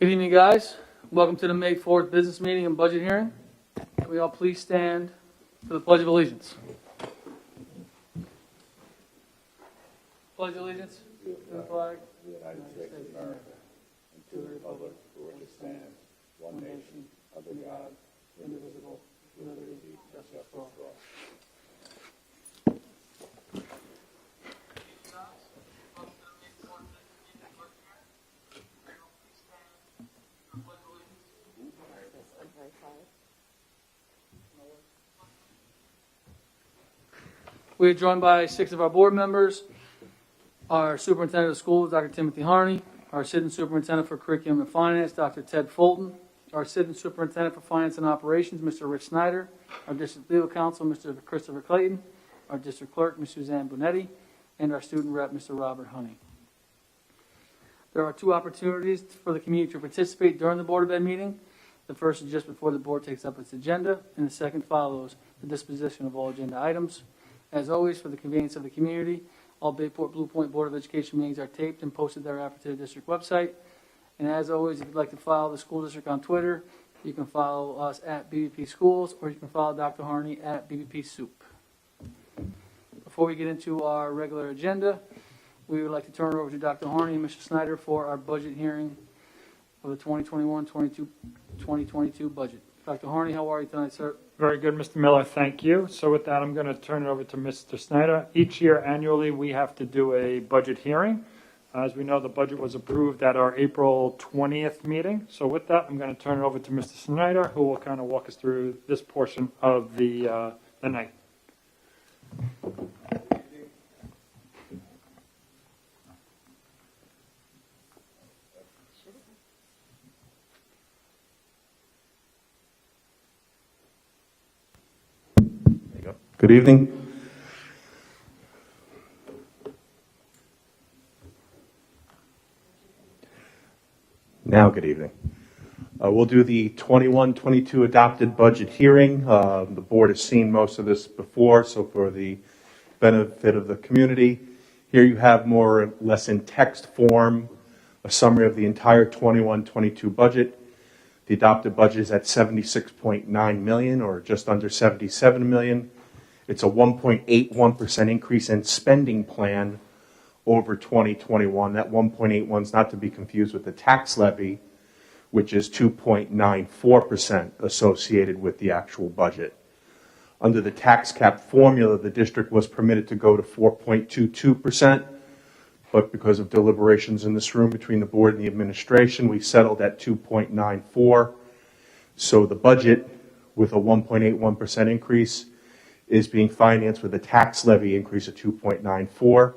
Good evening, guys. Welcome to the May 4th business meeting and budget hearing. Can we all please stand for the Pledge of Allegiance? Pledge of Allegiance to the flag of the United States of America and to the republic for which it stands, one nation, under God, indivisible, with liberty and justice for all. We are joined by 6 of our board members, our superintendent of schools, Dr. Timothy Harney, our assistant superintendent for curriculum and finance, Dr. Ted Fulton, our assistant superintendent for finance and operations, Mr. Rich Snyder, our district legal counsel, Mr. Christopher Clayton, our district clerk, Ms. Suzanne Bonetti, and our student rep, Mr. Robert Honey. There are 2 opportunities for the community to participate during the Board of Ed meeting. The first is just before the board takes up its agenda, and the second follows the disposition of all agenda items. As always, for the convenience of the community, all Bayport Blue Point Board of Education meetings are taped and posted thereafter to the district website. And as always, if you'd like to follow the school district on Twitter, you can follow us at BBP Schools, or you can follow Dr. Harney at BBP Soup. Before we get into our regular agenda, we would like to turn it over to Dr. Harney and Mr. Snyder for our budget hearing of the 2021-2022 budget. Dr. Harney, how are you tonight, sir? Very good, Mr. Miller. Thank you. So with that, I'm going to turn it over to Mr. Snyder. Each year, annually, we have to do a budget hearing. As we know, the budget was approved at our April 20th meeting. So with that, I'm going to turn it over to Mr. Snyder, who will kind of walk us through this portion of the night. Good evening. Now, good evening. We'll do the 21-22 adopted budget hearing. The board has seen most of this before, so for the benefit of the community, here you have more or less in text form a summary of the entire 21-22 budget. The adopted budget is at $76.9 million, or just under $77 million. It's a 1.81% increase in spending plan over 2021. That 1.81 is not to be confused with the tax levy, which is 2.94% associated with the actual budget. Under the tax cap formula, the district was permitted to go to 4.22%, but because of deliberations in this room between the board and the administration, we settled at 2.94. So the budget, with a 1.81% increase, is being financed with a tax levy increase of 2.94.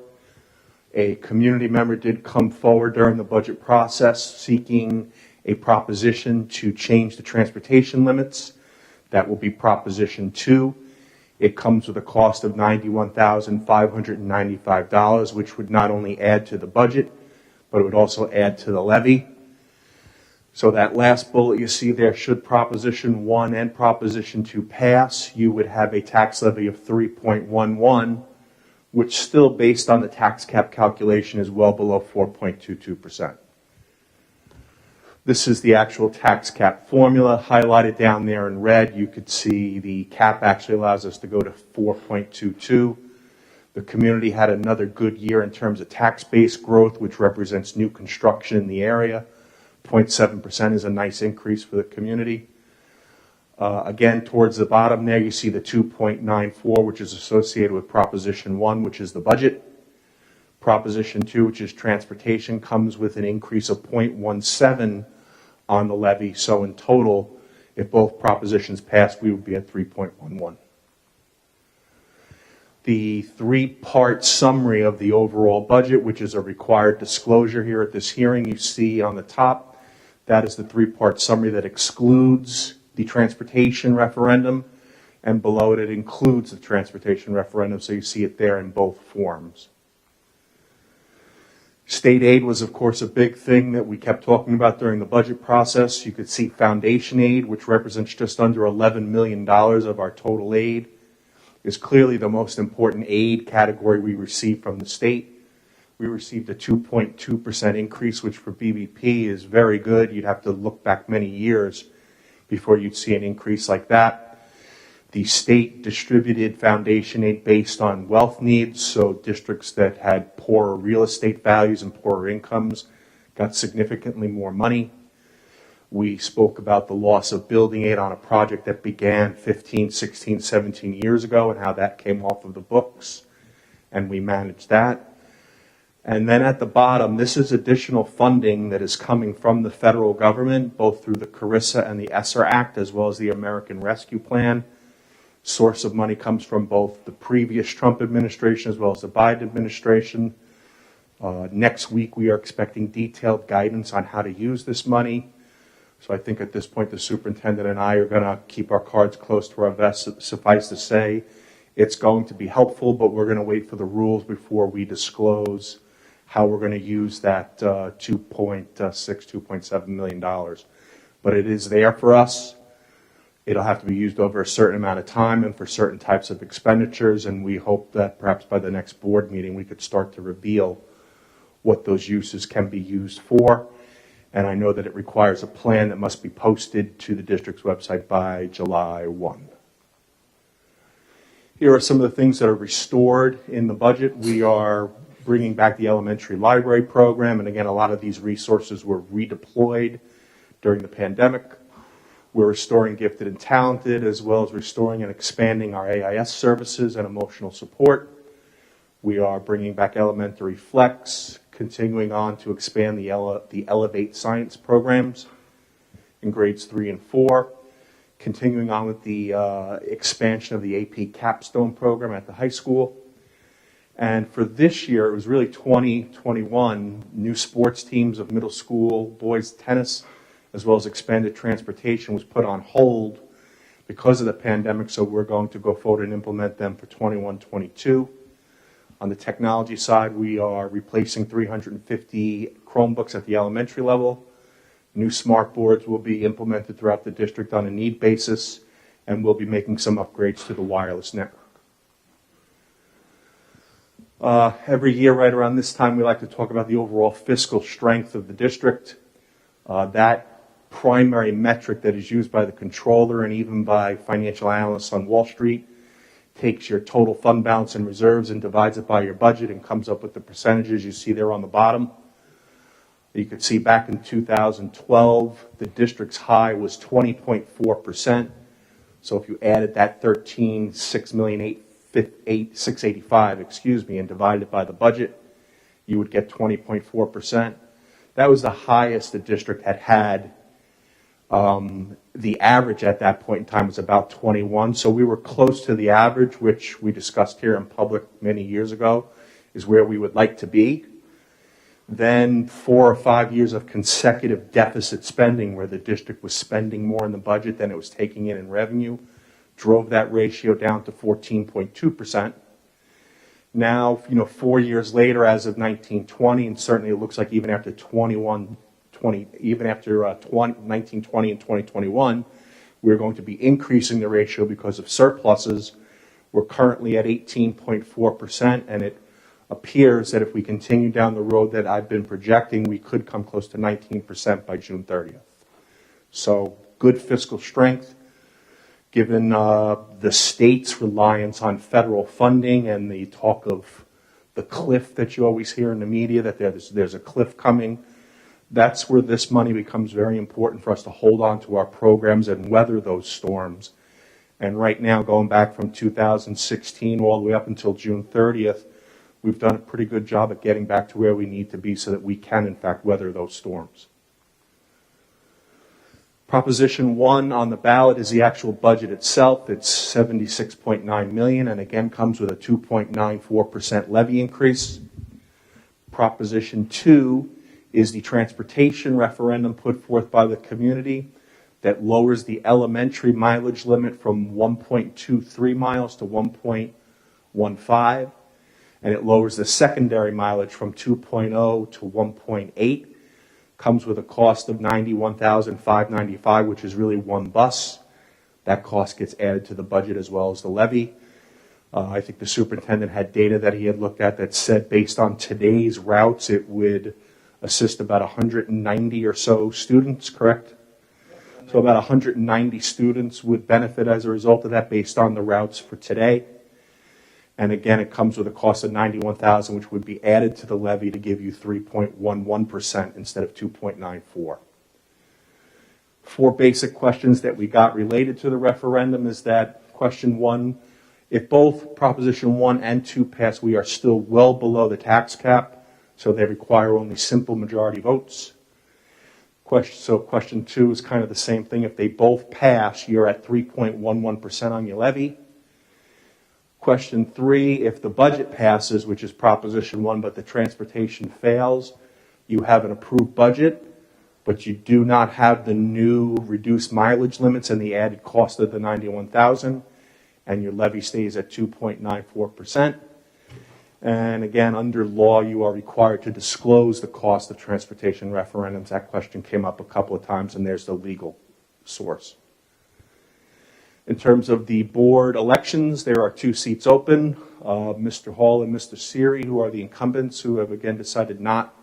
A community member did come forward during the budget process seeking a proposition to change the transportation limits. That will be Proposition 2. It comes with a cost of $91,595, which would not only add to the budget, but it would also add to the levy. So that last bullet you see there, should Proposition 1 and Proposition 2 pass, you would have a tax levy of 3.11, which still, based on the tax cap calculation, is well below 4.22%. This is the actual tax cap formula. Highlighted down there in red, you could see the cap actually allows us to go to 4.22. The community had another good year in terms of tax base growth, which represents new construction in the area. 0.7% is a nice increase for the community. Again, towards the bottom there, you see the 2.94, which is associated with Proposition 1, which is the budget. Proposition 2, which is transportation, comes with an increase of 0.17 on the levy. So in total, if both propositions pass, we would be at 3.11. The 3-part summary of the overall budget, which is a required disclosure here at this hearing, you see on the top. That is the 3-part summary that excludes the transportation referendum, and below it includes the transportation referendum, so you see it there in both forms. State aid was, of course, a big thing that we kept talking about during the budget process. You could see foundation aid, which represents just under $11 million of our total aid, is clearly the most important aid category we receive from the state. We received a 2.2% increase, which for BBP is very good. You'd have to look back many years before you'd see an increase like that. The state distributed foundation aid based on wealth needs, so districts that had poorer real estate values and poorer incomes got significantly more money. We spoke about the loss of building aid on a project that began 15, 16, 17 years ago and how that came off of the books, and we managed that. And then at the bottom, this is additional funding that is coming from the federal government, both through the CARISA and the ESSER Act, as well as the American Rescue Plan. Source of money comes from both the previous Trump administration as well as the Biden administration. Next week, we are expecting detailed guidance on how to use this money. So I think at this point, the superintendent and I are going to keep our cards close to our vest. Suffice to say, it's going to be helpful, but we're going to wait for the rules before we disclose how we're going to use that $2.7 million. But it is there for us. It'll have to be used over a certain amount of time and for certain types of expenditures, and we hope that perhaps by the next board meeting we could start to reveal what those uses can be used for. And I know that it requires a plan that must be posted to the district's website by July 1. Here are some of the things that are restored in the budget. We are bringing back the elementary library program, and again, a lot of these resources were redeployed during the pandemic. We're restoring gifted and talented, as well as restoring and expanding our AIS services and emotional support. We are bringing back elementary flex, continuing on to expand the Elevate Science programs in grades 3 and 4, continuing on with the expansion of the AP Capstone program at the high school. And for this year, it was really 2021, new sports teams of middle school boys tennis, as well as expanded transportation, was put on hold because of the pandemic, so we're going to go forward and implement them for 21-22. On the technology side, we are replacing 350 Chromebooks at the elementary level. New smart boards will be implemented throughout the district on a need basis, and we'll be making some upgrades to the wireless network. Every year right around this time, we like to talk about the overall fiscal strength of the district. That primary metric that is used by the controller and even by financial analysts on Wall Street takes your total fund balance and reserves and divides it by your budget and comes up with the percentages you see there on the bottom. You could see back in 2012, the district's high was 20.4%. So if you added that 6,685,000, and divided it by the budget, you would get 20.4%. That was the highest the district had had. The average at that point in time was about 21, so we were close to the average, which we discussed here in public many years ago, is where we would like to be. Then 4 or 5 years of consecutive deficit spending, where the district was spending more in the budget than it was taking in revenue, drove that ratio down to 14.2%. Now, 4 years later, as of 1920, and certainly it looks like even after 1920 and 2021, we're going to be increasing the ratio because of surpluses. We're currently at 18.4%, and it appears that if we continue down the road that I've been projecting, we could come close to 19% by June 30th. So good fiscal strength, given the state's reliance on federal funding and the talk of the cliff that you always hear in the media, that there's a cliff coming. That's where this money becomes very important for us to hold on to our programs and weather those storms. And right now, going back from 2016 all the way up until June 30th, we've done a pretty good job at getting back to where we need to be so that we can, in fact, weather those storms. Proposition 1 on the ballot is the actual budget itself. It's $76.9 million, and again comes with a 2.94% levy increase. Proposition 2 is the transportation referendum put forth by the community that lowers the elementary mileage limit from 1.23 miles to 1.15, and it lowers the secondary mileage from 2.0 to 1.8. Comes with a cost of $91,595, which is really one bus. That cost gets added to the budget as well as the levy. I think the superintendent had data that he had looked at that said based on today's routes, it would assist about 190 or so students, correct? So about 190 students would benefit as a result of that based on the routes for today. And again, it comes with a cost of $91,000, which would be added to the levy to give you 3.11% instead of 2.94. 4 basic questions that we got related to the referendum is that question 1, if both Proposition 1 and 2 pass, we are still well below the tax cap, so they require only simple majority votes. Question 2 is kind of the same thing. If they both pass, you're at 3.11% on your levy. Question 3, if the budget passes, which is Proposition 1, but the transportation fails, you have an approved budget, but you do not have the new reduced mileage limits and the added cost of the $91,000, and your levy stays at 2.94%. And again, under law, you are required to disclose the cost of transportation referendums. That question came up a couple of times, and there's the legal source. In terms of the board elections, there are 2 seats open. Mr. Hall and Mr. Seary, who are the incumbents, who have again decided not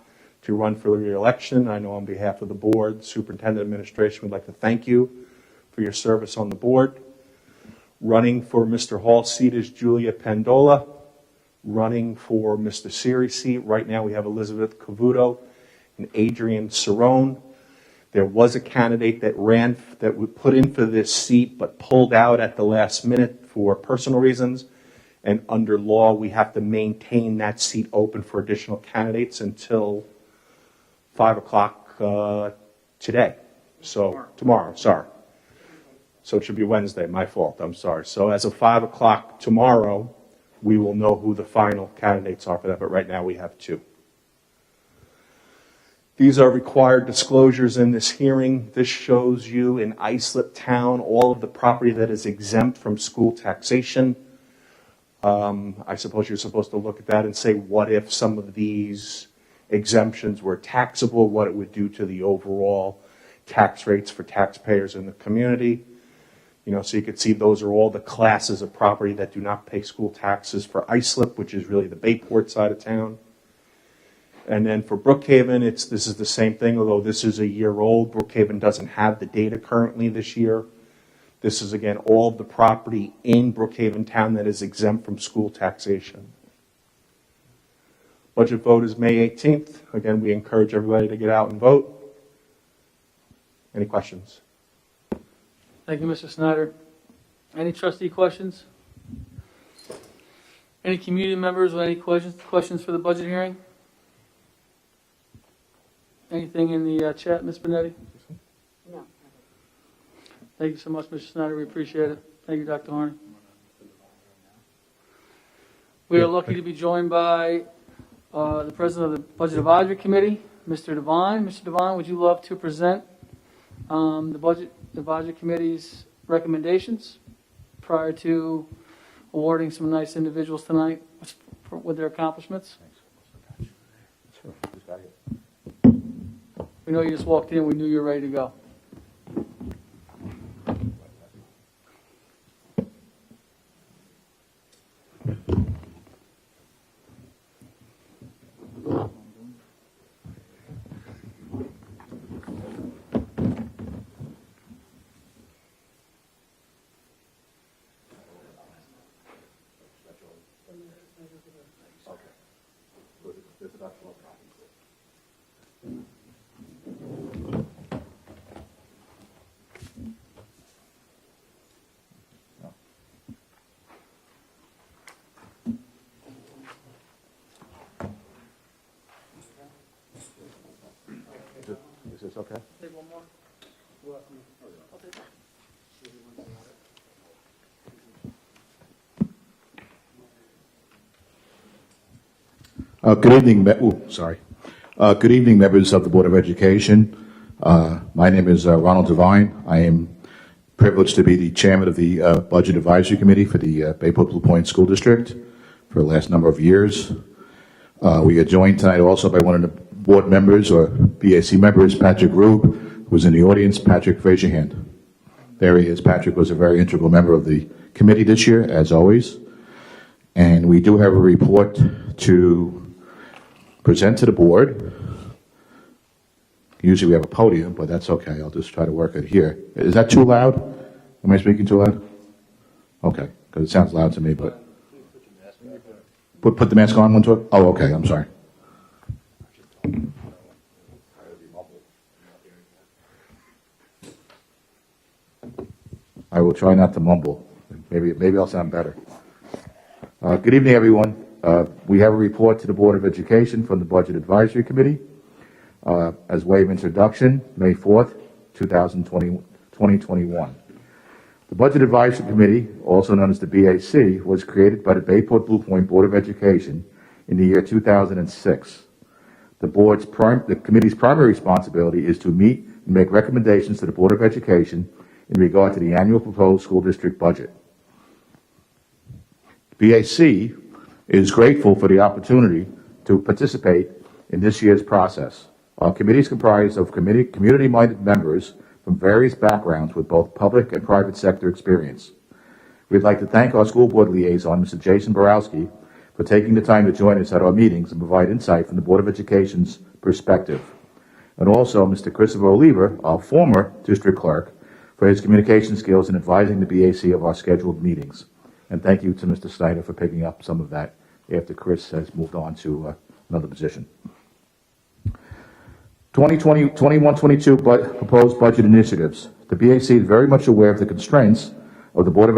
to run for re-election. I know on behalf of the board, superintendent administration, would like to thank you for your service on the board. Running for Mr. Hall's seat is Julia Pandola. Running for Mr. Seary's seat, right now we have Elizabeth Cavuto and Adrian Cerrone. There was a candidate that was put in for this seat but pulled out at the last minute for personal reasons. And under law, we have to maintain that seat open for additional candidates until 5 o'clock today. So tomorrow, sorry. So it should be Wednesday, my fault, I'm sorry. So as of 5 o'clock tomorrow, we will know who the final candidates are for that, but right now we have 2. These are required disclosures in this hearing. This shows you in Islip Town all of the property that is exempt from school taxation. I suppose you're supposed to look at that and say, what if some of these exemptions were taxable, what it would do to the overall tax rates for taxpayers in the community. So you could see those are all the classes of property that do not pay school taxes for Islip, which is really the Bayport side of town. And then for Brookhaven, this is the same thing, although this is a year old. Brookhaven doesn't have the data currently this year. This is, again, all of the property in Brookhaven town that is exempt from school taxation. Budget vote is May 18th. Again, we encourage everybody to get out and vote. Any questions? Thank you, Mr. Snyder. Any trustee questions? Any community members with any questions for the budget hearing? Anything in the chat, Ms. Benetti? No. Thank you so much, Mr. Snyder. We appreciate it. Thank you, Dr. Harney. We are lucky to be joined by the president of the Budget Advisory Committee, Mr. Devine. Mr. Devine, would you love to present the Budget Advisory Committee's recommendations prior to awarding some nice individuals tonight with their accomplishments? We know you just walked in. We knew you were ready to go. Is this okay? Take one more. Good evening, Good evening, members of the Board of Education. My name is Ronald Devine. I am privileged to be the chairman of the Budget Advisory Committee for the Bayport Blue Point School District for the last number of years. We are joined tonight also by one of the board members or BAC members, Patrick Rube, who's in the audience. Patrick, raise your hand. There he is. Patrick was a very integral member of the committee this year, as always. And we do have a report to present to the board. Usually we have a podium, but that's okay. I'll just try to work it here. Is that too loud? Am I speaking too loud? Okay, because it sounds loud to me, but. Put the mask on one to. Oh, okay, I'm sorry. I will try not to mumble. Maybe I'll sound better. Good evening, everyone. We have a report to the Board of Education from the Budget Advisory Committee. As way of introduction, May 4th, 2021. The Budget Advisory Committee, also known as the BAC, was created by the Bayport Blue Point Board of Education in the year 2006. The committee's primary responsibility is to meet and make recommendations to the Board of Education in regard to the annual proposed school district budget. BAC is grateful for the opportunity to participate in this year's process. Our committee is comprised of community-minded members from various backgrounds with both public and private sector experience. We'd like to thank our school board liaison, Mr. Jason Borowski, for taking the time to join us at our meetings and provide insight from the Board of Education's perspective. And also Mr. Christopher Oliver, our former district clerk, for his communication skills in advising the BAC of our scheduled meetings. And thank you to Mr. Snyder for picking up some of that after Chris has moved on to another position. 2021-22 proposed budget initiatives. The BAC is very much aware of the constraints of the Board of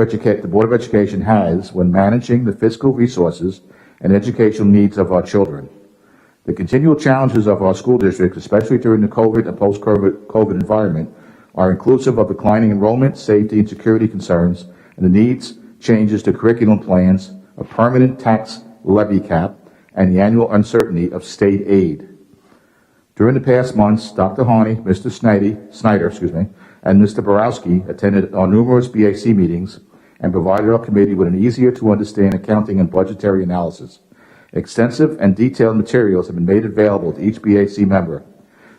Education has when managing the fiscal resources and educational needs of our children. The continual challenges of our school district, especially during the COVID and post-COVID environment, are inclusive of declining enrollment, safety, and security concerns, and the needs changes to curriculum plans, a permanent tax levy cap, and the annual uncertainty of state aid. During the past months, Dr. Harney, Mr. Snyder, and Mr. Borowski attended our numerous BAC meetings and provided our committee with an easier-to-understand accounting and budgetary analysis. Extensive and detailed materials have been made available to each BAC member.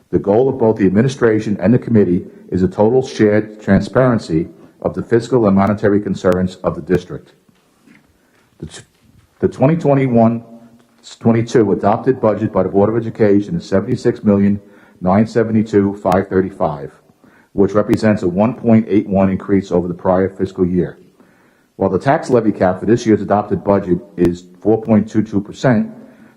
The goal of both the administration and the committee is a total shared transparency of the fiscal and monetary concerns of the district. The 2021-22 adopted budget by the Board of Education is $76,972,535, which represents a 1.81 increase over the prior fiscal year. While the tax levy cap for this year's adopted budget is 4.22%,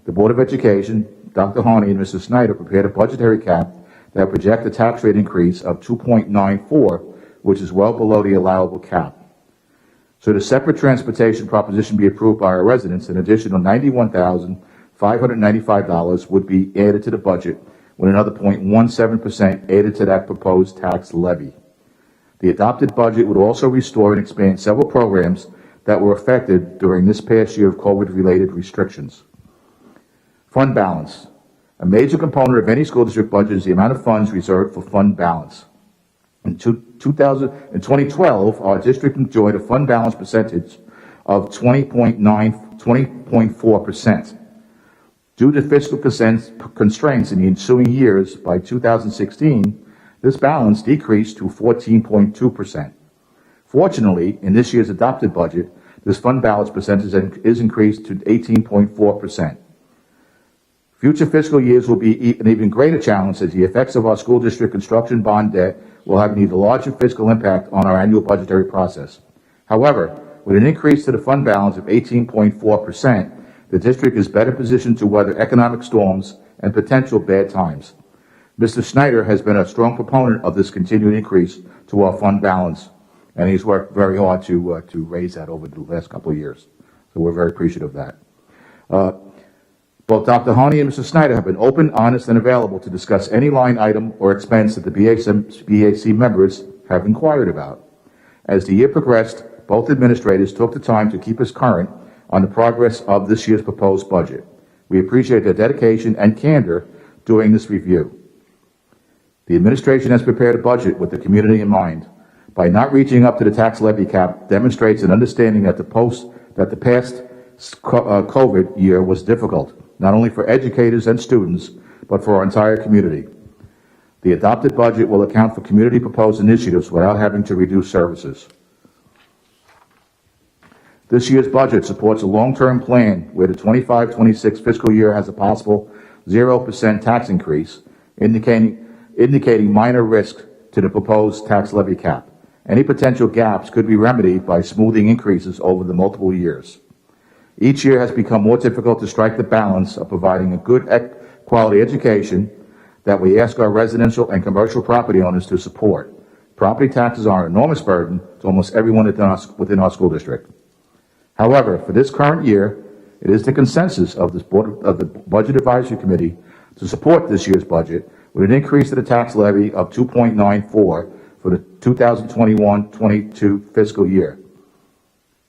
the Board of Education, Dr. Harney and Mr. Snyder prepared a budgetary cap that projects a tax rate increase of 2.94, which is well below the allowable cap. Should a separate transportation proposition be approved by our residents, an additional $91,595 would be added to the budget, with another 0.17% added to that proposed tax levy. The adopted budget would also restore and expand several programs that were affected during this past year of COVID-related restrictions. Fund balance. A major component of any school district budget is the amount of funds reserved for fund balance. In 2012, our district enjoyed a fund balance percentage of 20.4%. Due to fiscal constraints in the ensuing years, by 2016, this balance decreased to 14.2%. Fortunately, in this year's adopted budget, this fund balance percentage is increased to 18.4%. Future fiscal years will be an even greater challenge, as the effects of our school district construction bond debt will have an even larger fiscal impact on our annual budgetary process. However, with an increase to the fund balance of 18.4%, the district is better positioned to weather economic storms and potential bad times. Mr. Snyder has been a strong proponent of this continued increase to our fund balance, and he's worked very hard to raise that over the last couple of years. So we're very appreciative of that. Both Dr. Harney and Mr. Snyder have been open, honest, and available to discuss any line item or expense that the BAC members have inquired about. As the year progressed, both administrators took the time to keep us current on the progress of this year's proposed budget. We appreciate their dedication and candor during this review. The administration has prepared a budget with the community in mind. By not reaching up to the tax levy cap demonstrates an understanding that the past COVID year was difficult, not only for educators and students, but for our entire community. The adopted budget will account for community proposed initiatives without having to reduce services. This year's budget supports a long-term plan where the 25-26 fiscal year has a possible 0% tax increase, indicating minor risk to the proposed tax levy cap. Any potential gaps could be remedied by smoothing increases over the multiple years. Each year has become more difficult to strike the balance of providing a good quality education that we ask our residential and commercial property owners to support. Property taxes are an enormous burden to almost everyone within our school district. However, for this current year, it is the consensus of the Budget Advisory Committee to support this year's budget with an increase to the tax levy of 2.94 for the 2021-22 fiscal year.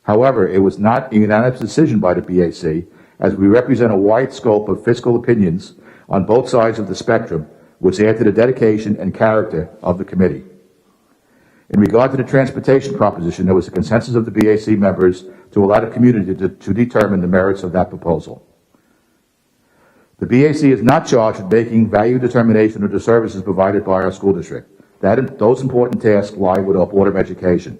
However, it was not a unanimous decision by the BAC, as we represent a wide scope of fiscal opinions on both sides of the spectrum, which add to the dedication and character of the committee. In regard to the transportation proposition, there was a consensus of the BAC members to allow the community to determine the merits of that proposal. The BAC is not charged with making value determination of the services provided by our school district. Those important tasks lie with our Board of Education.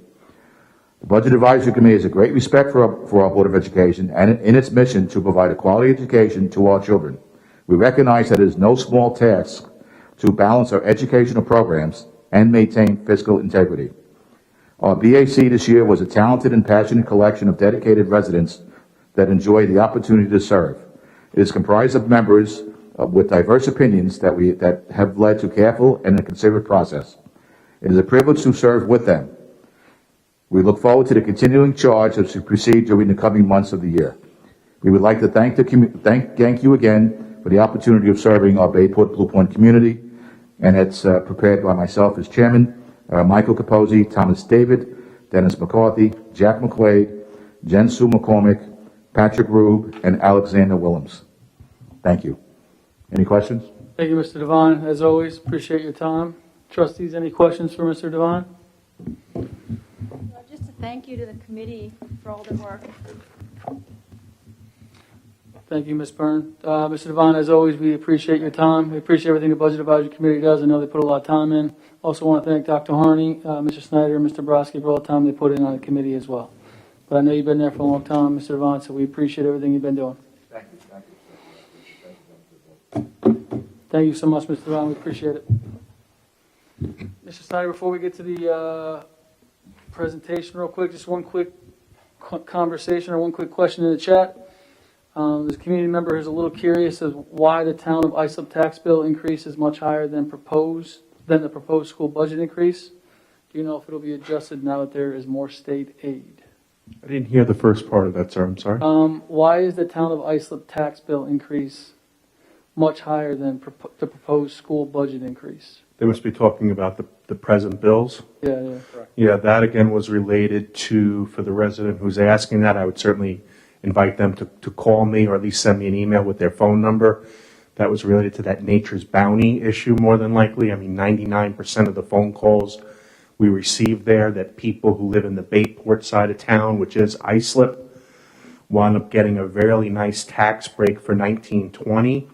The Budget Advisory Committee has a great respect for our Board of Education and in its mission to provide a quality education to our children. We recognize that it is no small task to balance our educational programs and maintain fiscal integrity. Our BAC this year was a talented and passionate collection of dedicated residents that enjoy the opportunity to serve. It is comprised of members with diverse opinions that have led to careful and a considerate process. It is a privilege to serve with them. We look forward to the continuing charge as we proceed during the coming months of the year. We would like to thank you again for the opportunity of serving our Bayport Blue Point community, and it's prepared by myself as chairman, Michael Capozzi, Thomas David, Dennis McCarthy, Jack McQuaid, Jen Sue McCormick, Patrick Rube, and Alexander Willems. Thank you. Any questions? Thank you, Mr. Devine. As always, appreciate your time. Trustees, any questions for Mr. Devine? Just a thank you to the committee for all their work. Thank you, Ms. Byrne. Mr. Devine, as always, we appreciate your time. We appreciate everything the Budget Advisory Committee does. I know they put a lot of time in. Also want to thank Dr. Harney, Mr. Snyder, and Mr. Brodsky for all the time they put in on the committee as well. But I know you've been there for a long time, Mr. Devine, so we appreciate everything you've been doing. Thank you. Thank you so much, Mr. Devine. We appreciate it. Mr. Snyder, before we get to the presentation real quick, just one quick conversation or one quick question in the chat. There's a community member who's a little curious as why the town of Islip tax bill increase is much higher than the proposed school budget increase. Do you know if it'll be adjusted now that there is more state aid? I didn't hear the first part of that, sir. I'm sorry. Why is the town of Islip tax bill increase much higher than the proposed school budget increase? They must be talking about the present bills. Yeah, correct. Yeah, that again was related to, for the resident who's asking that, I would certainly invite them to call me or at least send me an email with their phone number. That was related to that Nature's Bounty issue more than likely. I mean, 99% of the phone calls we received there that people who live in the Bayport side of town, which is Islip, wound up getting a very nice tax break for 1920,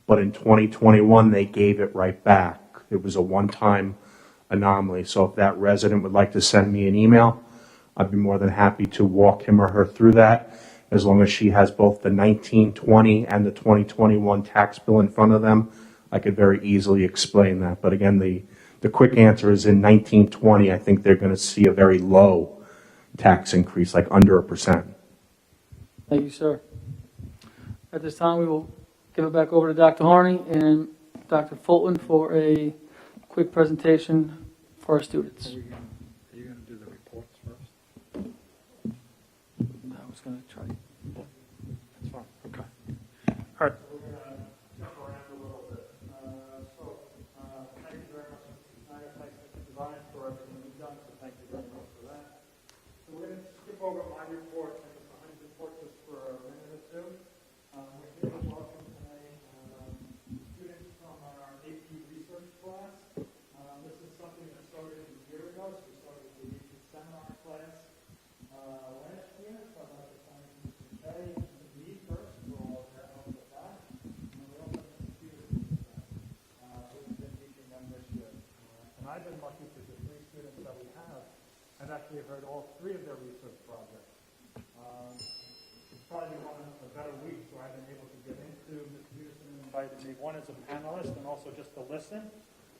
but in 2021 they gave it right back. It was a one-time anomaly. So if that resident would like to send me an email, I'd be more than happy to walk him or her through that, as long as she has both the 1920 and the 2021 tax bill in front of them. I could very easily explain that. But again, the quick answer is in 1920, I think they're going to see a very low tax increase, like under 1%. Thank you, sir. At this time, we will give it back over to Dr. Harney and Dr. Fulton for a quick presentation for our students. Are you going to do the reports first? I was going to try. That's fine. Okay. All right. We're going to jump around a little bit. Thank you very much, Mr. Snyder. Thanks, Mr. Devine, for everything you've done. So thank you very much for that. So we're going to skip over my report and Mr. Hunt's report just for a minute or two. We're here to welcome today students from our AP research class. This is something that started a year ago. So we started the AP seminar class last year. So I'd like to thank Mr. Kay and me first for all of their help with that. And we also have Mr. Peterson who's been teaching them this year. And I've been lucky because the 3 students that we have, I've actually heard all 3 of their research projects. It's probably one of the better weeks where I've been able to get into. Ms. Peterson invited me, one as a panelist and also just to listen.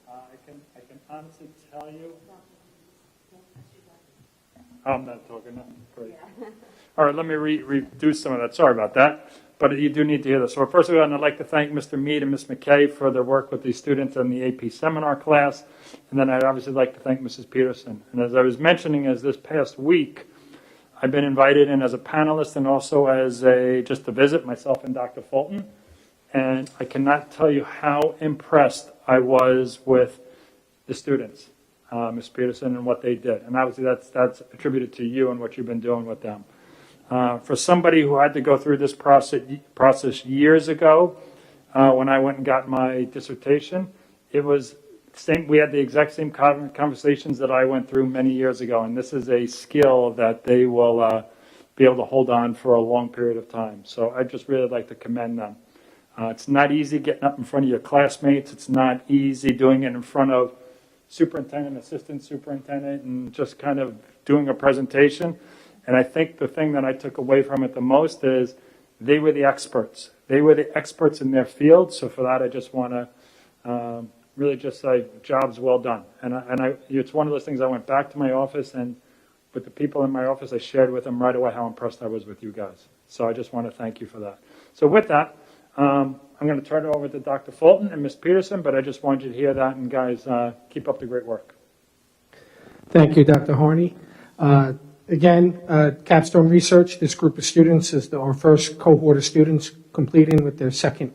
I can honestly tell you. I'm not talking now. Great. All right, let me redo some of that. Sorry about that. But you do need to hear this. So first of all, I'd like to thank Mr. Mead and Ms. McKay for their work with these students in the AP seminar class. And then I'd obviously like to thank Mrs. Peterson. And as I was mentioning, as this past week, I've been invited in as a panelist and also as just to visit, myself and Dr. Fulton. And I cannot tell you how impressed I was with the students, Ms. Peterson, and what they did. And obviously that's attributed to you and what you've been doing with them. For somebody who had to go through this process years ago, when I went and got my dissertation, it was same. We had the exact same conversations that I went through many years ago, and this is a skill that they will be able to hold on for a long period of time. So I just really like to commend them. It's not easy getting up in front of your classmates. It's not easy doing it in front of superintendent, assistant superintendent, and just kind of doing a presentation. And I think the thing that I took away from it the most is they were the experts. They were the experts in their field. So for that, I just want to really just say, job's well done. And it's one of those things I went back to my office, and with the people in my office, I shared with them right away how impressed I was with you guys. So I just want to thank you for that. So with that, I'm going to turn it over to Dr. Fulton and Ms. Peterson, but I just wanted you to hear that, and guys, keep up the great work. Thank you, Dr. Harney. Again, Capstone Research, this group of students is our first cohort of students completing with their second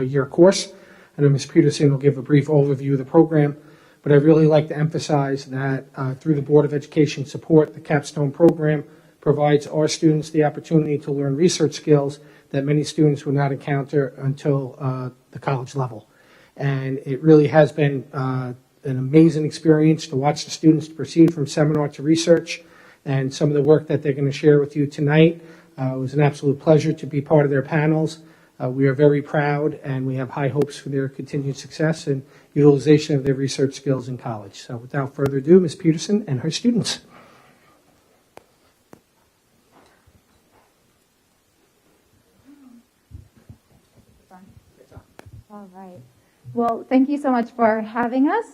year course. I know Ms. Peterson will give a brief overview of the program, but I'd really like to emphasize that through the Board of Education support, the Capstone program provides our students the opportunity to learn research skills that many students will not encounter until the college level. And it really has been an amazing experience to watch the students proceed from seminar to research, and some of the work that they're going to share with you tonight. It was an absolute pleasure to be part of their panels. We are very proud, and we have high hopes for their continued success and utilization of their research skills in college. So without further ado, Ms. Peterson and her students. All right. Well, thank you so much for having us.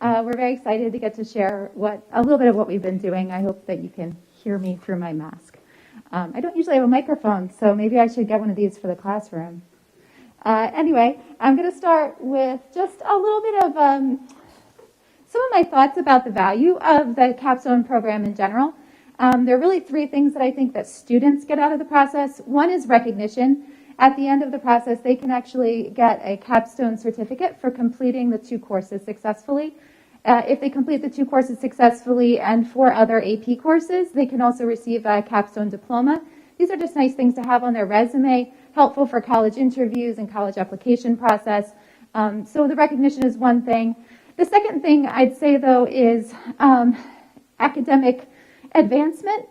We're very excited to get to share a little bit of what we've been doing. I hope that you can hear me through my mask. I don't usually have a microphone, so maybe I should get one of these for the classroom. Anyway, I'm going to start with just a little bit of some of my thoughts about the value of the Capstone program in general. There are really three things that I think that students get out of the process. One is recognition. At the end of the process, they can actually get a Capstone certificate for completing the 2 courses successfully. If they complete the 2 courses successfully and 4 other AP courses, they can also receive a Capstone diploma. These are just nice things to have on their resume, helpful for college interviews and college application process. So the recognition is one thing. The second thing I'd say, though, is academic advancement.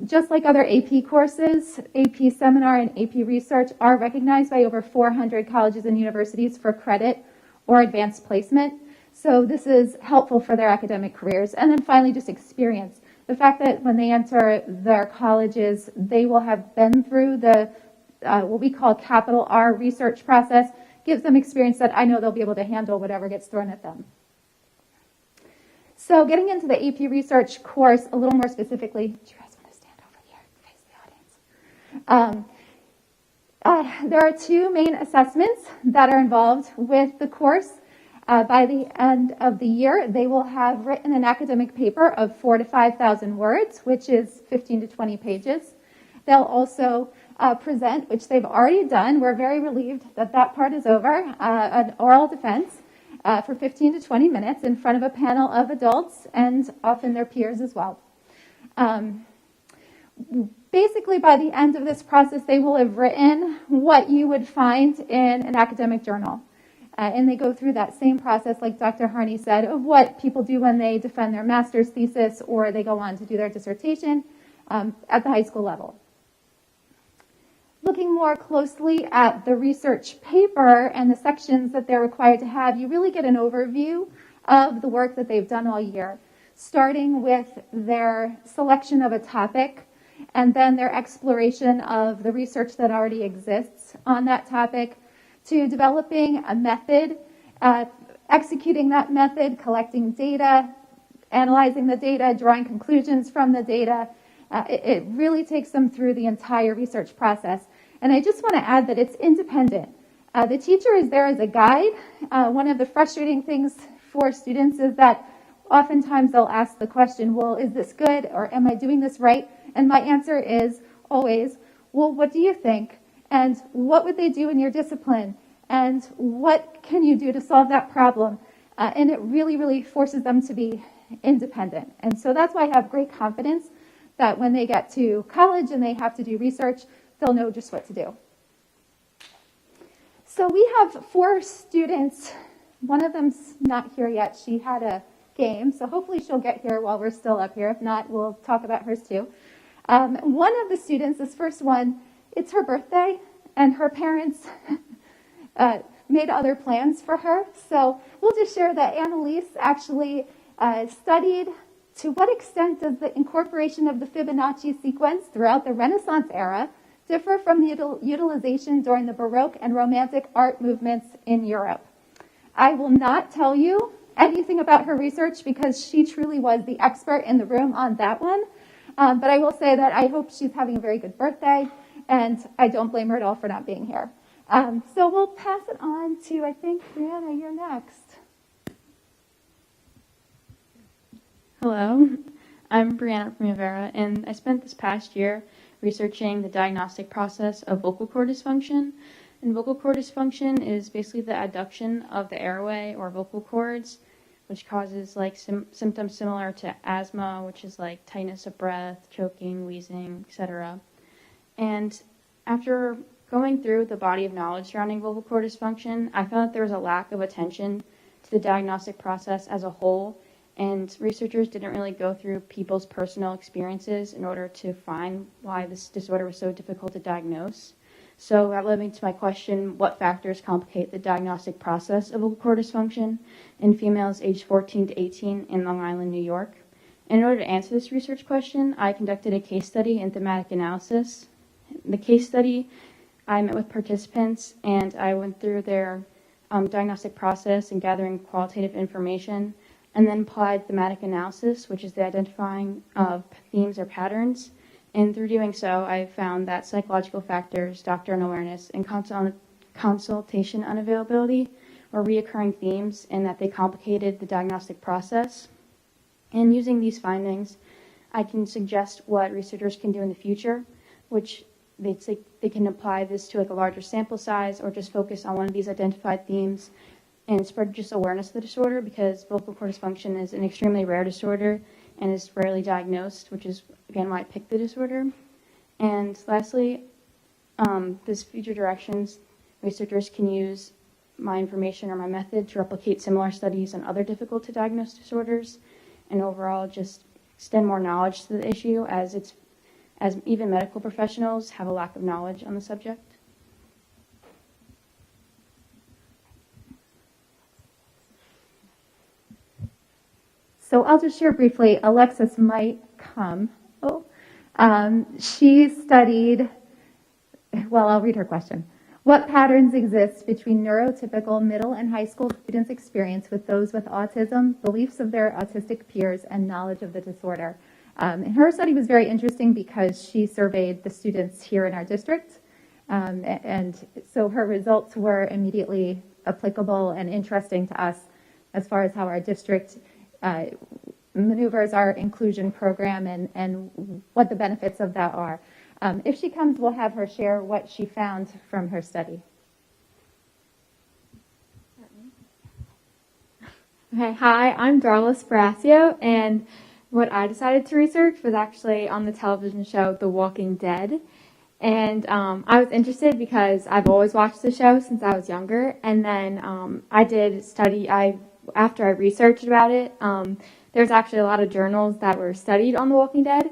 Just like other AP courses, AP Seminar and AP Research are recognized by over 400 colleges and universities for credit or advanced placement. So this is helpful for their academic careers. And then finally, just experience. The fact that when they enter their colleges, they will have been through the what we call capital R research process, gives them experience that I know they'll be able to handle whatever gets thrown at them. So getting into the AP Research course a little more specifically, do you guys want to stand over here and face the audience? There are 2 main assessments that are involved with the course. By the end of the year, they will have written an academic paper of 4,000 to 5,000 words, which is 15 to 20 pages. They'll also present, which they've already done. We're very relieved that that part is over, an oral defense for 15 to 20 minutes in front of a panel of adults and often their peers as well. Basically, by the end of this process, they will have written what you would find in an academic journal. And they go through that same process, like Dr. Harney said, of what people do when they defend their master's thesis or they go on to do their dissertation at the high school level. Looking more closely at the research paper and the sections that they're required to have, you really get an overview of the work that they've done all year, starting with their selection of a topic and then their exploration of the research that already exists on that topic, to developing a method, executing that method, collecting data, analyzing the data, drawing conclusions from the data. It really takes them through the entire research process. And I just want to add that it's independent. The teacher is there as a guide. One of the frustrating things for students is that oftentimes they'll ask the question, well, is this good, or am I doing this right? And my answer is always, well, what do you think? And what would they do in your discipline? And what can you do to solve that problem? And it really, really forces them to be independent. And so that's why I have great confidence that when they get to college and they have to do research, they'll know just what to do. So we have 4 students. One of them's not here yet. She had a game, so hopefully she'll get here while we're still up here. If not, we'll talk about hers too. One of the students, this first one, it's her birthday, and her parents made other plans for her. So we'll just share that Annalise actually studied to what extent does the incorporation of the Fibonacci sequence throughout the Renaissance era differ from the utilization during the Baroque and Romantic art movements in Europe. I will not tell you anything about her research because she truly was the expert in the room on that one. But I will say that I hope she's having a very good birthday, and I don't blame her at all for not being here. So we'll pass it on to, I think, Brianna, you're next. Hello, I'm Brianna Primavera, and I spent this past year researching the diagnostic process of vocal cord dysfunction. And vocal cord dysfunction is basically the adduction of the airway or vocal cords, which causes like symptoms similar to asthma, which is like tightness of breath, choking, wheezing, etc. And after going through the body of knowledge surrounding vocal cord dysfunction, I found that there was a lack of attention to the diagnostic process as a whole, and researchers didn't really go through people's personal experiences in order to find why this disorder was so difficult to diagnose. So that led me to my question, what factors complicate the diagnostic process of vocal cord dysfunction in females aged 14 to 18 in Long Island, New York? And in order to answer this research question, I conducted a case study and thematic analysis. The case study, I met with participants and I went through their diagnostic process and gathering qualitative information, and then applied thematic analysis, which is the identifying of themes or patterns. And through doing so, I found that psychological factors, doctor unawareness, and consultation unavailability were reoccurring themes, and that they complicated the diagnostic process. And using these findings, I can suggest what researchers can do in the future, which they can apply this to like a larger sample size or just focus on one of these identified themes and spread just awareness of the disorder, because vocal cord dysfunction is an extremely rare disorder and is rarely diagnosed, which is, again, why I picked the disorder. And lastly, this future directions, researchers can use my information or my method to replicate similar studies on other difficult to diagnose disorders, and overall just extend more knowledge to the issue, as even medical professionals have a lack of knowledge on the subject. So I'll just share briefly, Alexis might come. She studied, well, I'll read her question. What patterns exist between neurotypical middle and high school students' experience with those with autism, beliefs of their autistic peers, and knowledge of the disorder? And her study was very interesting because she surveyed the students here in our district. And so her results were immediately applicable and interesting to us as far as how our district maneuvers our inclusion program and what the benefits of that are. If she comes, we'll have her share what she found from her study. Okay, hi, I'm Darla Sparacio, and what I decided to research was actually on the television show The Walking Dead. And I was interested because I've always watched the show since I was younger, and then I did study, after I researched about it, there's actually a lot of journals that were studied on The Walking Dead,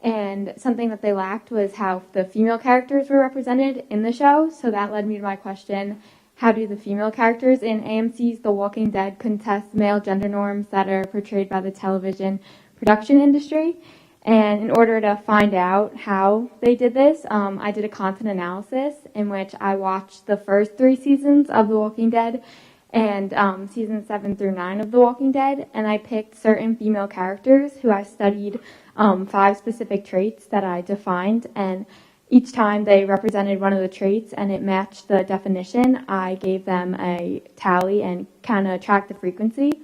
and something that they lacked was how the female characters were represented in the show. So that led me to my question, how do the female characters in AMC's The Walking Dead contest male gender norms that are portrayed by the television production industry? And in order to find out how they did this, I did a content analysis in which I watched the first 3 seasons of The Walking Dead and seasons 7 through 9 of The Walking Dead, and I picked certain female characters who I studied 5 specific traits that I defined, and each time they represented one of the traits and it matched the definition, I gave them a tally and kind of tracked the frequency.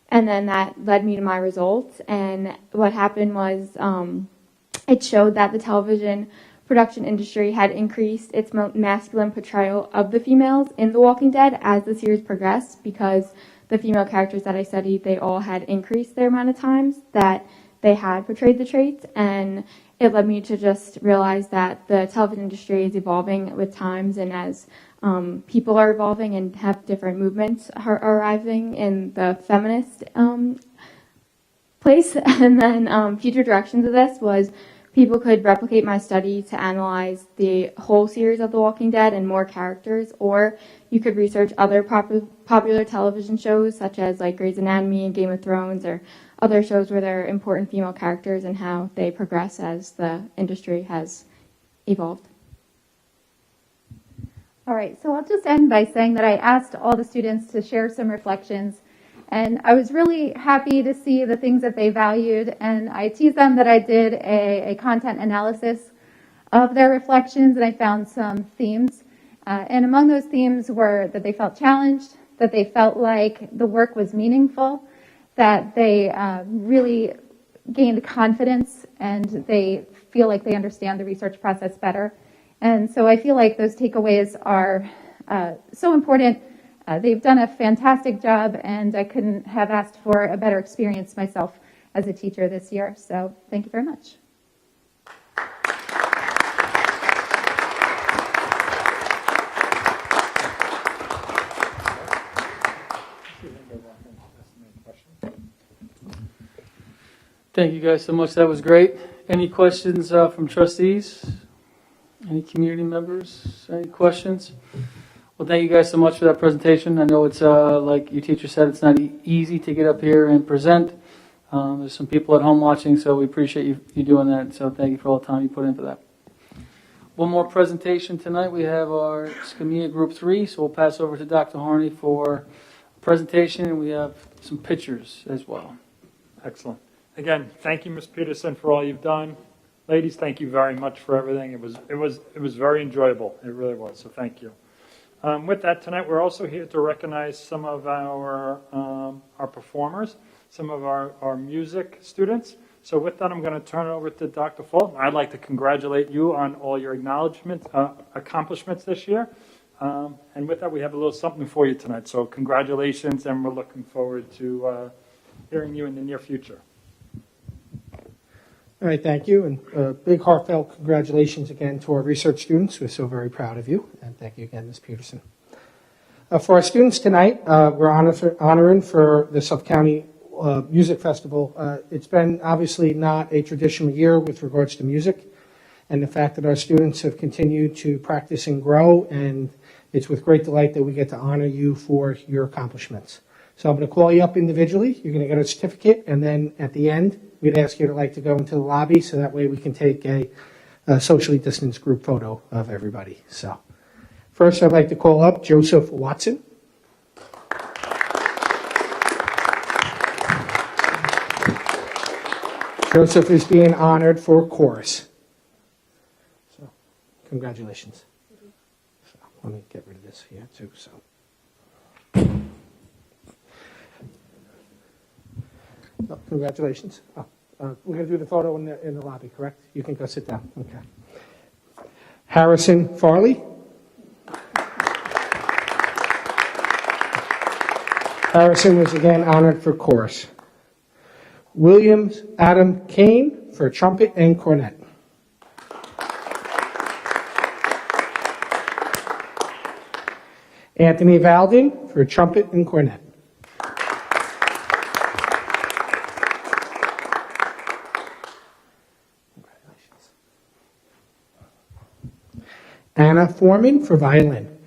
And then that led me to my results. And what happened was it showed that the television production industry had increased its masculine portrayal of the females in The Walking Dead as the series progressed, because the female characters that I studied, they all had increased their amount of times that they had portrayed the traits. And it led me to just realize that the television industry is evolving with times, and as people are evolving and have different movements are arriving in the feminist place. And then future directions of this was people could replicate my study to analyze the whole series of The Walking Dead and more characters, or you could research other popular television shows such as like Grey's Anatomy and Game of Thrones, or other shows where there are important female characters and how they progress as the industry has evolved. All right, so I'll just end by saying that I asked all the students to share some reflections, and I was really happy to see the things that they valued, and I teased them that I did a content analysis of their reflections, and I found some themes. And among those themes were that they felt challenged, that they felt like the work was meaningful, that they really gained confidence, and they feel like they understand the research process better. And so I feel like those takeaways are so important. They've done a fantastic job, and I couldn't have asked for a better experience myself as a teacher this year. So thank you very much. Thank you guys so much. That was great. Any questions from trustees? Any community members? Any questions? Well, thank you guys so much for that presentation. I know it's, like your teacher said, it's not easy to get up here and present. There's some people at home watching, so we appreciate you doing that. So thank you for all the time you put in for that. One more presentation tonight. We have our SCMEA Group 3, so we'll pass over to Dr. Harney for a presentation, and we have some pictures as well. Excellent. Again, thank you, Ms. Peterson, for all you've done. Ladies, thank you very much for everything. It was very enjoyable. It really was. So thank you. With that, tonight we're also here to recognize some of our performers, some of our music students. So with that, I'm going to turn it over to Dr. Fulton. I'd like to congratulate you on all your accomplishments this year. And with that, we have a little something for you tonight. So congratulations, and we're looking forward to hearing you in the near future. All right, thank you, and big heartfelt congratulations again to our research students. We're so very proud of you, and thank you again, Ms. Peterson. For our students tonight, we're honoring for the Suffolk County Music Festival. It's been obviously not a traditional year with regards to music, and the fact that our students have continued to practice and grow, and it's with great delight that we get to honor you for your accomplishments. So I'm going to call you up individually. You're going to get a certificate, and then at the end, we'd ask you to go into the lobby so that way we can take a socially distanced group photo of everybody. So first, I'd like to call up Joseph Watson. Joseph is being honored for chorus. So congratulations. So let me get rid of this here too. So. Oh, congratulations. We're going to do the photo in the lobby, correct? You can go sit down. Okay. Harrison Farley. Harrison was again honored for chorus. Williams Adam Kane for trumpet and cornet. Anthony Valding for trumpet and cornet. Anna Foreman for violin.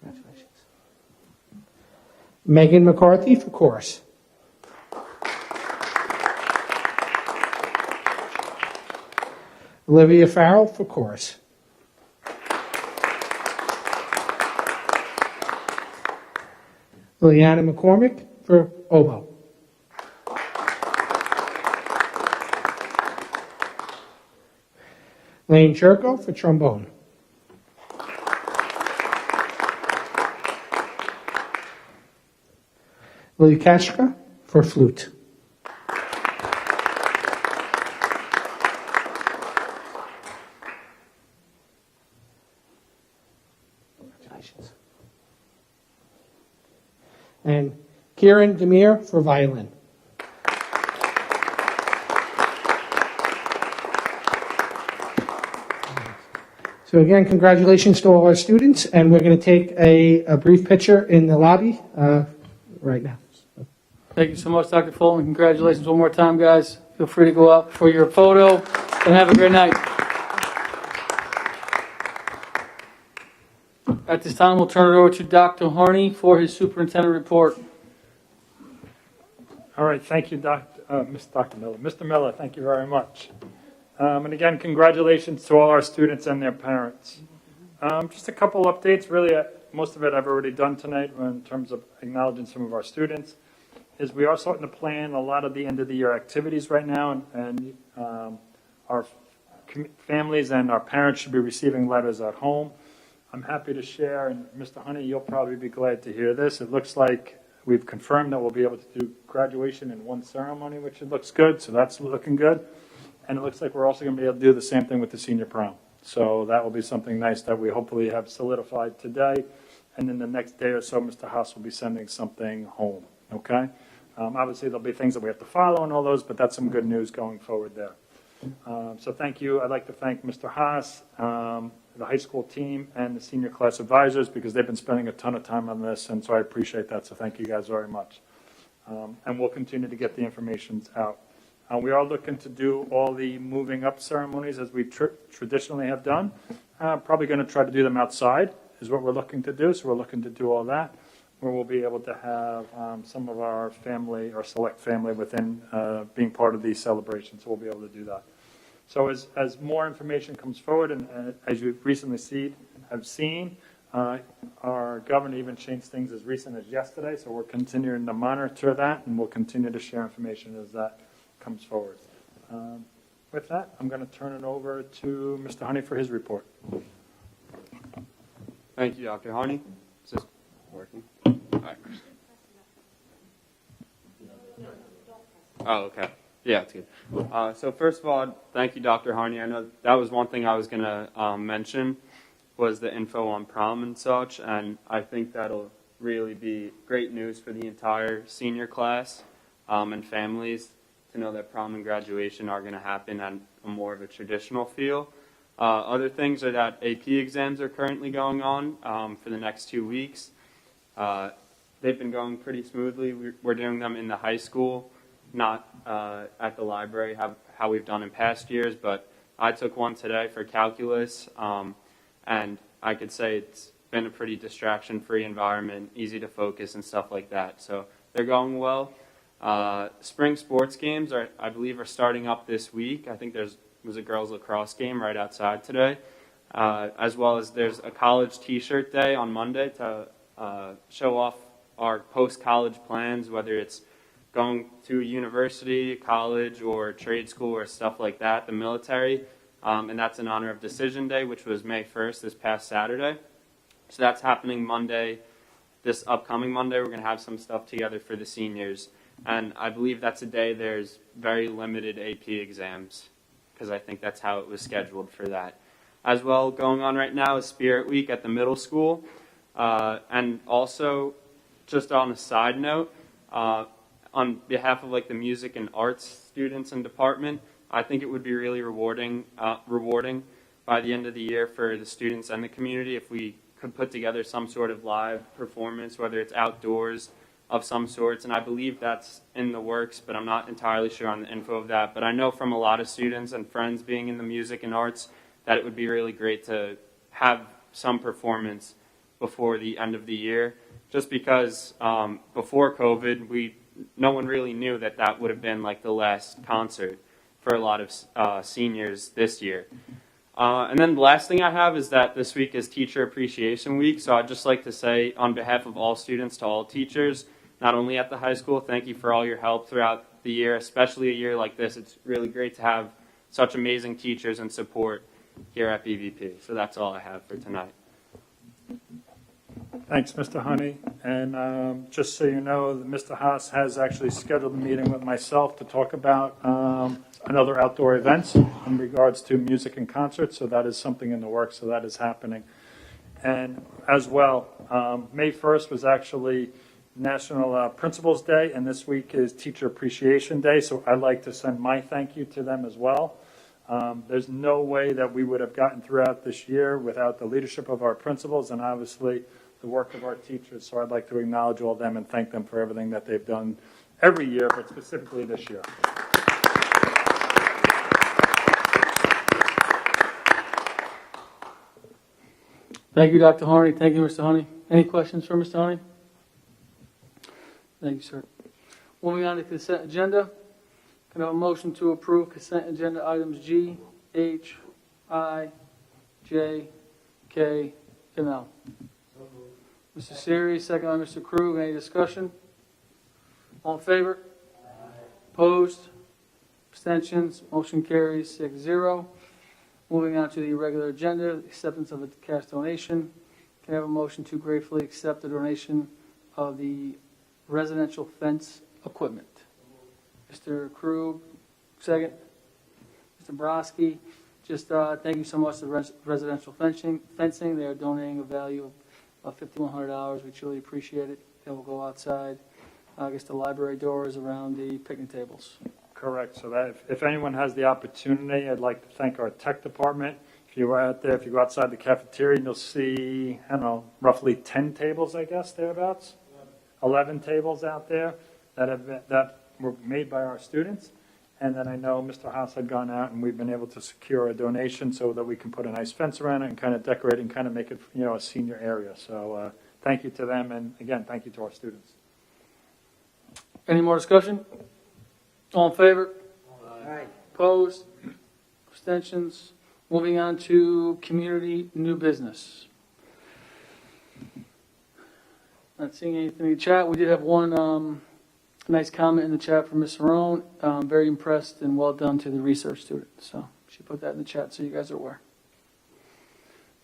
Congratulations. Megan McCarthy for chorus. Olivia Farrell for chorus. Liliana McCormick for oboe. Lane Churko for trombone. Lily Kashka for flute. Congratulations. And Kieran Demir for violin. So again, congratulations to all our students, and we're going to take a brief picture in the lobby right now. Thank you so much, Dr. Fulton. Congratulations one more time, guys. Feel free to go out for your photo, and have a great night. At this time, we'll turn it over to Dr. Harney for his superintendent report. All right, thank you, Dr. Miller. Mr. Miller, thank you very much. And again, congratulations to all our students and their parents. Just a couple updates, really, most of it I've already done tonight in terms of acknowledging some of our students, is we are starting to plan a lot of the end of the year activities right now, and our families and our parents should be receiving letters at home. I'm happy to share, and Mr. Honey, you'll probably be glad to hear this. It looks like we've confirmed that we'll be able to do graduation in one ceremony, which it looks good, so that's looking good. And it looks like we're also going to be able to do the same thing with the senior prom. So that will be something nice that we hopefully have solidified today. And then the next day or so, Mr. Haas will be sending something home, okay? Obviously, there'll be things that we have to follow and all those, but that's some good news going forward there. So thank you. I'd like to thank Mr. Haas, the high school team, and the senior class advisors, because they've been spending a ton of time on this, and so I appreciate that. So thank you guys very much. And we'll continue to get the information out. We are looking to do all the moving up ceremonies as we traditionally have done. Probably going to try to do them outside is what we're looking to do. So we're looking to do all that, where we'll be able to have some of our family or select family within being part of these celebrations. So we'll be able to do that. So as more information comes forward, and as you've recently have seen, our governor even changed things as recent as yesterday. So we're continuing to monitor that, and we'll continue to share information as that comes forward. With that, I'm going to turn it over to Mr. Honey for his report. Thank you, Dr. Harney. Is this working? All right. Oh, okay. Yeah, it's good. So first of all, thank you, Dr. Harney. I know that was one thing I was going to mention was the info on prom and such, and I think that'll really be great news for the entire senior class and families to know that prom and graduation are going to happen at a more of a traditional feel. Other things are that AP exams are currently going on for the next 2 weeks. They've been going pretty smoothly. We're doing them in the high school, not at the library, how we've done in past years, but I took one today for calculus, and I could say it's been a pretty distraction-free environment, easy to focus and stuff like that. So they're going well. Spring sports games I believe are starting up this week. I think was a girls lacrosse game right outside today, as well as there's a college t-shirt day on Monday to show off our post-college plans, whether it's going to a university, college, or trade school or stuff like that, the military, and that's in honor of Decision Day, which was May 1st, this past Saturday. So that's happening Monday. This upcoming Monday, we're going to have some stuff together for the seniors. And I believe that's a day there's very limited AP exams, because I think that's how it was scheduled for that. As well, going on right now is Spirit Week at the middle school. And also, just on a side note, on behalf of like the music and arts students and department, I think it would be really rewarding by the end of the year for the students and the community if we could put together some sort of live performance, whether it's outdoors, of some sorts, and I believe that's in the works, but I'm not entirely sure on the info of that. But I know from a lot of students and friends being in the music and arts that it would be really great to have some performance before the end of the year, just because before COVID, no one really knew that that would have been like the last concert for a lot of seniors this year. And then the last thing I have is that this week is Teacher Appreciation Week, so I'd just like to say on behalf of all students to all teachers, not only at the high school, thank you for all your help throughout the year, especially a year like this. It's really great to have such amazing teachers and support here at BBP. So that's all I have for tonight. Thanks, Mr. Honey. And just so you know, Mr. Haas has actually scheduled a meeting with myself to talk about another outdoor events in regards to music and concerts. So that is something in the works. So that is happening. And as well, May 1st was actually National Principals Day, and this week is Teacher Appreciation Day. So I'd like to send my thank you to them as well. There's no way that we would have gotten throughout this year without the leadership of our principals and obviously the work of our teachers. So I'd like to acknowledge all of them and thank them for everything that they've done every year, but specifically this year. Thank you, Dr. Harney. Thank you, Mr. Honey. Any questions for Mr. Honey? Thank you, sir. Moving on to consent agenda. Can I have a motion to approve consent agenda items G, H, I, J, K, and L? Mr. Siri, second by Mr. Krug. Any discussion? All in favor? Opposed? Abstentions? Motion carries 6-0. Moving on to the regular agenda, acceptance of a cash donation. Can I have a motion to gratefully accept the donation of the residential fence equipment? Mr. Krug, second. Mr. Broski, just thank you so much to residential fencing. They are donating a value of $5,100. We truly appreciate it. It will go outside, I guess, the library doors, around the picnic tables. Correct. So that if anyone has the opportunity, I'd like to thank our tech department. If you were out there, if you go outside the cafeteria, you'll see, I don't know, roughly 10 tables, I guess, thereabouts. 11 tables out there that were made by our students. And then I know Mr. Haas had gone out and we've been able to secure a donation so that we can put a nice fence around it and kind of decorate and kind of make it, a senior area. So thank you to them. And again, thank you to our students. Any more discussion? All in favor? Aye. Opposed? Abstentions? Moving on to community new business. Not seeing anything in the chat. We did have one nice comment in the chat from Ms. Cerrone. Very impressed and well done to the research student. So she put that in the chat so you guys are aware.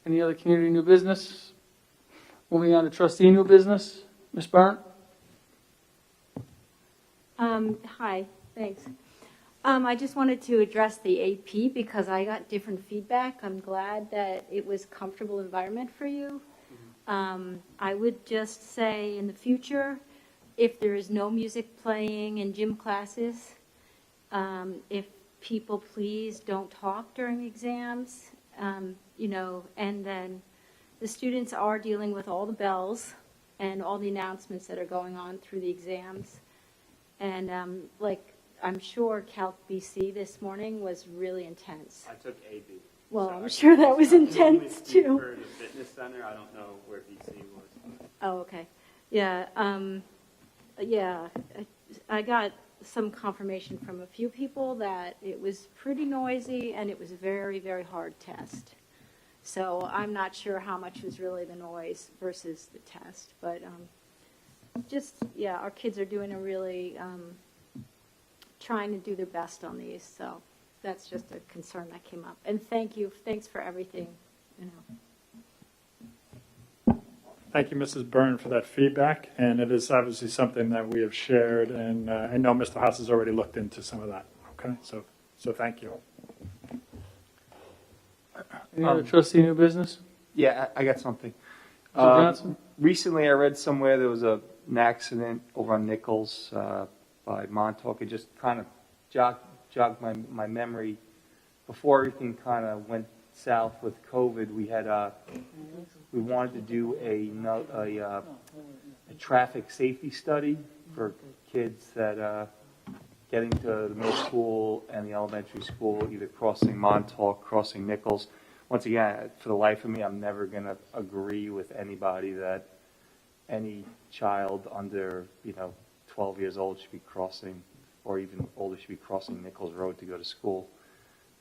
Any other community new business? Moving on to trustee new business. Ms. Byrne? Hi, thanks. I just wanted to address the AP because I got different feedback. I'm glad that it was a comfortable environment for you. I would just say in the future, if there is no music playing in gym classes, if people please don't talk during exams, and then the students are dealing with all the bells and all the announcements that are going on through the exams. And I'm sure Calc BC this morning was really intense. I took AB. Well, so I'm sure that was intense too. For the fitness center, I don't know where BC was. Oh, okay. Yeah. I got some confirmation from a few people that it was pretty noisy and it was a very, very hard test. So I'm not sure how much was really the noise versus the test, but our kids are doing a really trying to do their best on these. So that's just a concern that came up. And thanks for everything. Thank you, Mrs. Byrne, for that feedback. And it is obviously something that we have shared, and I know Mr. Haas has already looked into some of that. Okay, so thank you. Any other trustee new business? Yeah, I got something. Mr. Johnson? Recently, I read somewhere there was an accident over on Nichols by Montauk. It just kind of jogged my memory. Before everything kind of went south with COVID, we wanted to do a traffic safety study for kids that getting to the middle school and the elementary school, either crossing Montauk, crossing Nichols. once again, for the life of me, I'm never going to agree with anybody that any child under, 12 years old should be crossing, or even older should be crossing Nichols Road to go to school.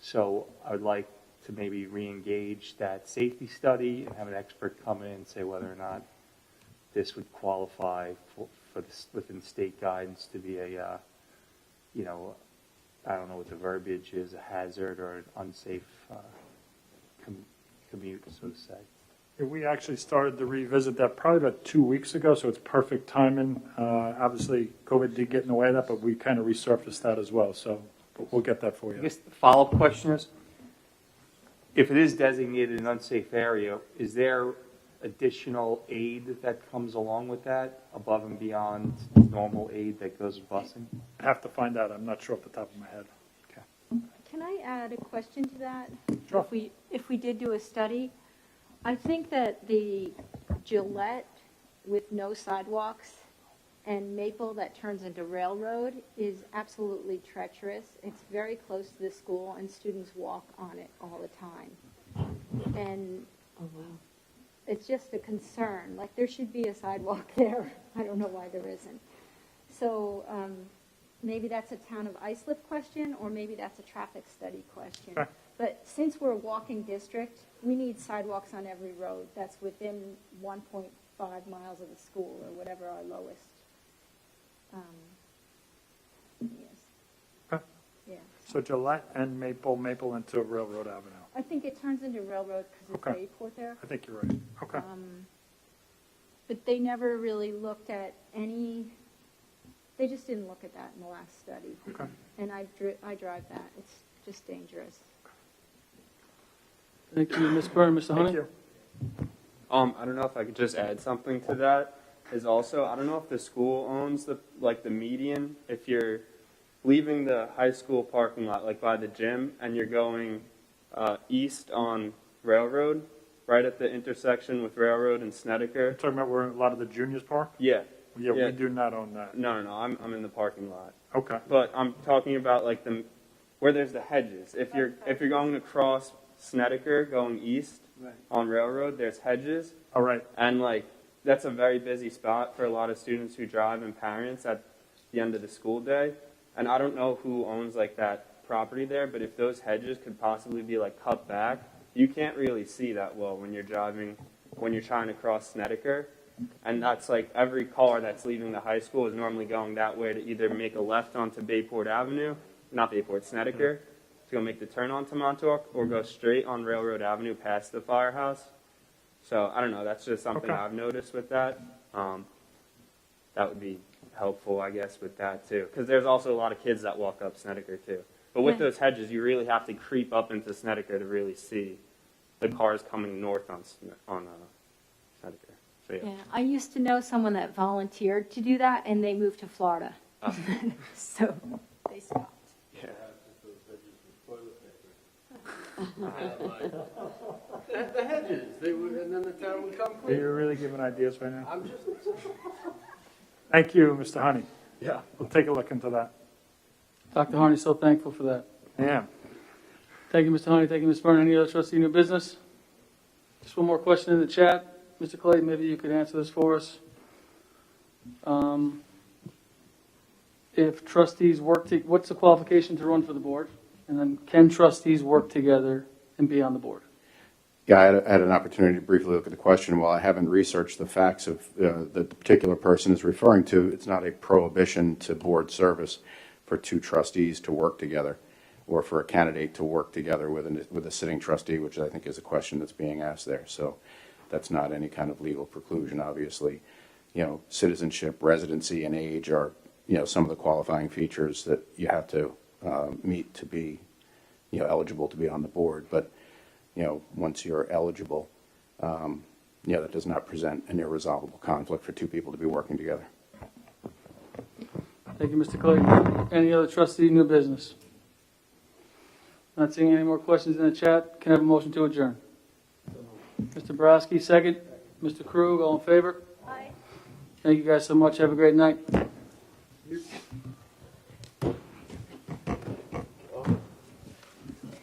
So I would like to maybe re-engage that safety study and have an expert come in and say whether or not this would qualify for this, within state guidance to be a, I don't know what the verbiage is, a hazard or an unsafe commute, so to say. Yeah, we actually started to revisit that probably about 2 weeks ago, so it's perfect timing. Obviously, COVID did get in the way of that, but we kind of resurfaced that as well, so but we'll get that for I you. guess the follow-up question is, if it is designated an unsafe area, is there additional aid that comes along with that, above and beyond normal aid that goes with busing? I have to find out. I'm not sure off the top of my head. Can I add a question to that? Sure. If we did do a study, I think that the Gillette with no sidewalks and Maple that turns into Railroad is absolutely treacherous. It's very close to the school, and students walk on it all the time. And it's just a concern. Like, there should be a sidewalk there. I don't know why there isn't. So maybe that's a town of Islip question, or maybe that's a traffic study question. Okay. But since we're a walking district, we need sidewalks on every road that's within 1.5 miles of the school, or whatever our lowest is. Okay. Yeah. So Gillette and Maple into Railroad Avenue. I think it turns into Railroad because it's Okay. Bayport there. I think you're right. Okay. But they never really looked at any, they just didn't look at that in the last study. Okay. And I drive that. It's just dangerous. Thank you, Ms. Byrne. Mr. Honey? Thank you. I don't know if I could just add something to that. Is also, I don't know if the school owns the median. If you're leaving the high school parking lot, like by the gym, and you're going east on Railroad, right at the intersection with Railroad and Snedeker. Talking about where a lot of the juniors park? Yeah. Yeah, Yeah. we do not own that. No. I'm in the parking lot. Okay. But I'm talking about like where there's the hedges. If you're going across Snedeker going east on Railroad, there's hedges. All right. And like that's a very busy spot for a lot of students who drive and parents at the end of the school day. And I don't know who owns like that property there, but if those hedges could possibly be like cut back, you can't really see that well when you're driving, when you're trying to cross Snedeker. And that's like every car that's leaving the high school is normally going that way to either make a left onto Bayport Avenue, not Bayport, Snedeker, to go make the turn onto Montauk, or go straight on Railroad Avenue past the firehouse. So I don't know, that's just something Okay. I've noticed with that. That would be helpful, I guess, with that too. Because there's also a lot of kids that walk up Snedeker too. But with Yeah. those hedges, you really have to creep up into Snedeker to really see the cars coming north on Snedeker. So yeah. Yeah, I used to know someone that volunteered to do that, and they moved to Florida. Oh. So they stopped. Yeah. The hedges, and then the town would come clean. You're really giving ideas right now. I'm just, Thank you, Mr. Honey. yeah. We'll take a look into that. Dr. Harney, so thankful for that. Yeah. Thank you, Mr. Honey. Thank you, Ms. Byrne. Any other trustee new business? Just one more question in the chat. Mr. Clayton, maybe you could answer this for us. If trustees what's the qualification to run for the board? And then can trustees work together and be on the board? Yeah, I had an opportunity to briefly look at the question. While I haven't researched the facts of that the particular person is referring to, it's not a prohibition to board service for two trustees to work together, or for a candidate to work together with a sitting trustee, which I think is a question that's being asked there. So that's not any kind of legal preclusion, obviously. Citizenship, residency, and age are, some of the qualifying features that you have to meet to be, eligible to be on the board. But, once you're eligible, that does not present an irresolvable conflict for two people to be working together. Thank you, Mr. Clayton. Any other trustee new business? Not seeing any more questions in the chat. Can I have a motion to adjourn? Mr. Borowski, second. Mr. Krug, all in favor? Aye. Thank you guys so much. Have a great night.